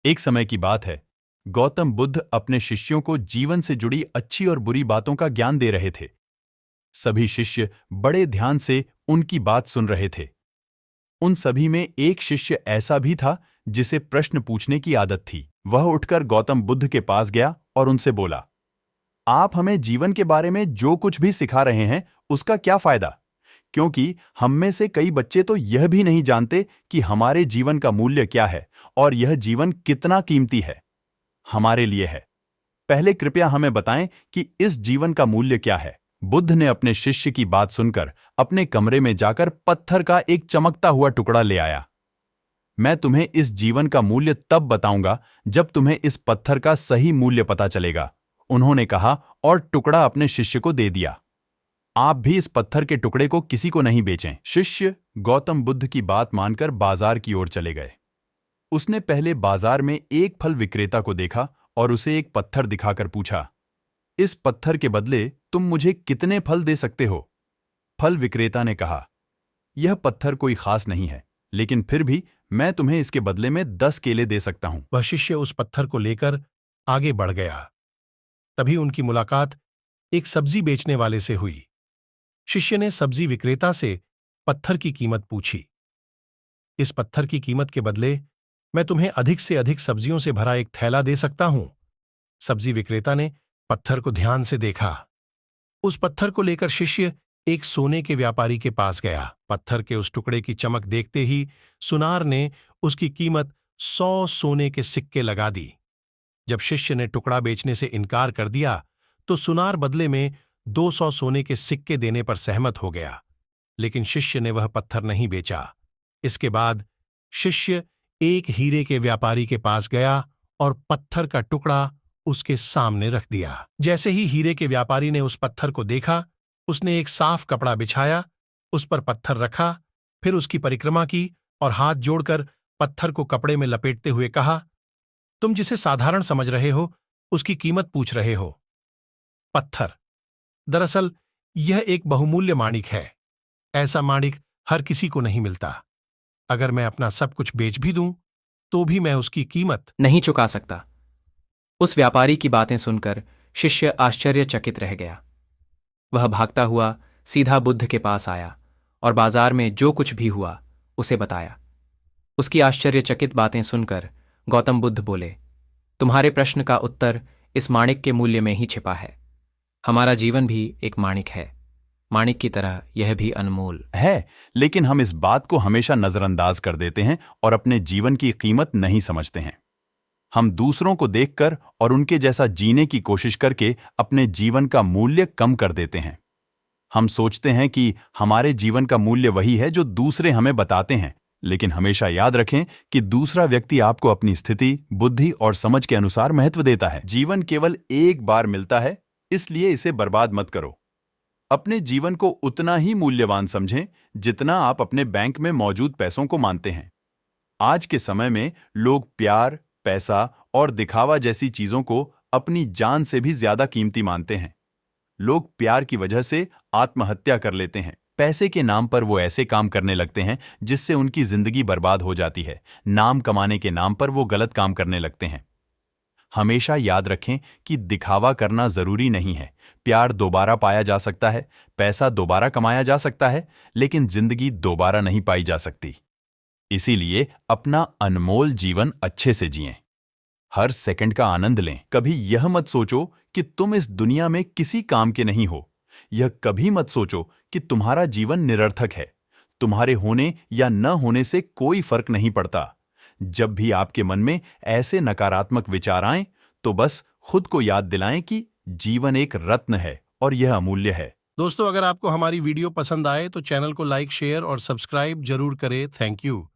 एक समय की बात है, गौतम बुद्ध अपने शिष्यों को जीवन से जुड़ी अच्छी और बुरी बातों का ज्ञान दे रहे थे। सभी शिष्य बड़े ध्यान से उनकी बात सुन रहे थे। उन सभी में एक शिष्य ऐसा भी था जिसे प्रश्न पूछने की आदत थी। वह उठकर गौतम बुद्ध के पास गया और उनसे बोला, आप हमें जीवन के बारे में जो कुछ भी सिखा रहे हैं उसका क्या फायदा? क्योंकि हम में से कई बच्चे तो यह भी नहीं जानते कि हमारे जीवन का मूल्य क्या है और यह जीवन कितना कीमती है हमारे लिए है। पहले कृपया हमें बताएं कि इस जीवन का मूल्य क्या है। बुद्ध ने अपने शिष्य की बात सुनकर अपने कमरे में जाकर पत्थर का एक चमकता हुआ टुकड़ा ले आया। मैं तुम्हें इस जीवन का मूल्य तब बताऊंगा जब तुम्हें इस पत्थर का सही मूल्य पता चलेगा, उन्होंने कहा और टुकड़ा अपने शिष्य को दे दिया। आप भी इस पत्थर के टुकड़े को किसी को नहीं बेचें। शिष्य गौतम बुद्ध की बात मानकर बाजार की ओर चले गए। उसने पहले बाजार में एक फल विक्रेता को देखा और उसे एक पत्थर दिखाकर पूछा, इस पत्थर के बदले तुम मुझे कितने फल दे सकते हो? फल विक्रेता ने कहा, यह पत्थर कोई खास नहीं है, लेकिन फिर भी मैं तुम्हें इसके बदले में 10 केले दे सकता हूं। वह शिष्य उस पत्थर को लेकर आगे बढ़ गया। तभी उनकी मुलाकात एक सब्जी बेचने वाले से हुई। शिष्य ने सब्जी विक्रेता से पत्थर की कीमत पूछी। इस पत्थर की कीमत के बदले मैं तुम्हें अधिक से अधिक सब्जियों से भरा एक थैला दे सकता हूं। सब्जी विक्रेता ने पत्थर को ध्यान से देखा। उस पत्थर को लेकर शिष्य एक सोने के व्यापारी के पास गया। पत्थर के उस टुकड़े की चमक देखते ही सुनार ने उसकी कीमत 100 सोने के सिक्के लगा दी। जब शिष्य ने टुकड़ा बेचने से इनकार कर दिया तो सुनार बदले में 200 सोने के सिक्के देने पर सहमत हो गया, लेकिन शिष्य ने वह पत्थर नहीं बेचा। इसके बाद शिष्य एक हीरे के व्यापारी के पास गया और पत्थर का टुकड़ा उसके सामने रख दिया। जैसे ही हीरे के व्यापारी ने उस पत्थर को देखा, उसने एक साफ कपड़ा बिछाया, उस पर पत्थर रखा, फिर उसकी परिक्रमा की और हाथ जोड़कर पत्थर को कपड़े में लपेटते हुए कहा, तुम जिसे साधारण समझ रहे हो उसकी कीमत पूछ रहे हो। पत्थर, दरअसल यह एक बहुमूल्य माणिक है। ऐसा माणिक हर किसी को नहीं मिलता। अगर मैं अपना सब कुछ बेच भी दूं तो भी मैं उसकी कीमत नहीं चुका सकता। उस व्यापारी की बातें सुनकर शिष्य आश्चर्यचकित रह गया। वह भागता हुआ सीधा बुद्ध के पास आया और बाजार में जो कुछ भी हुआ उसे बताया। उसकी आश्चर्यचकित बातें सुनकर गौतम बुद्ध बोले, तुम्हारे प्रश्न का उत्तर इस माणिक के मूल्य में ही छिपा है। हमारा जीवन भी एक माणिक है। माणिक की तरह यह भी अनमोल है, लेकिन हम इस बात को हमेशा नजरअंदाज कर देते हैं और अपने जीवन की कीमत नहीं समझते हैं। हम दूसरों को देखकर और उनके जैसा जीने की कोशिश करके अपने जीवन का मूल्य कम कर देते हैं। हम सोचते हैं कि हमारे जीवन का मूल्य वही है जो दूसरे हमें बताते हैं, लेकिन हमेशा याद रखें कि दूसरा व्यक्ति आपको अपनी स्थिति, बुद्धि और समझ के अनुसार महत्व देता है। जीवन केवल एक बार मिलता है, इसलिए इसे बर्बाद मत करो। अपने जीवन को उतना ही मूल्यवान समझें जितना आप अपने बैंक में मौजूद पैसों को मानते हैं। आज के समय में लोग प्यार, पैसा और दिखावा जैसी चीजों को अपनी जान से भी ज्यादा कीमती मानते हैं। लोग प्यार की वजह से आत्महत्या कर लेते हैं। पैसे के नाम पर वो ऐसे काम करने लगते हैं जिससे उनकी जिंदगी बर्बाद हो जाती है। नाम कमाने के नाम पर वो गलत काम करने लगते हैं। हमेशा याद रखें कि दिखावा करना जरूरी नहीं है। प्यार दोबारा पाया जा सकता है, पैसा दोबारा कमाया जा सकता है, लेकिन जिंदगी दोबारा नहीं पाई जा सकती। इसीलिए अपना अनमोल जीवन अच्छे से जिएं। हर सेकंड का आनंद लें। कभी यह मत सोचो कि तुम इस दुनिया में किसी काम के नहीं हो। यह कभी मत सोचो कि तुम्हारा जीवन निरर्थक है। तुम्हारे होने या न होने से कोई फर्क नहीं पड़ता। जब भी आपके मन में ऐसे नकारात्मक विचार आएं, तो बस खुद को याद दिलाएं कि जीवन एक रत्न है और यह अमूल्य है। दोस्तों, अगर आपको हमारी वीडियो पसंद आए तो चैनल को लाइक, शेयर और सब्सक्राइब जरूर करें। Thank you.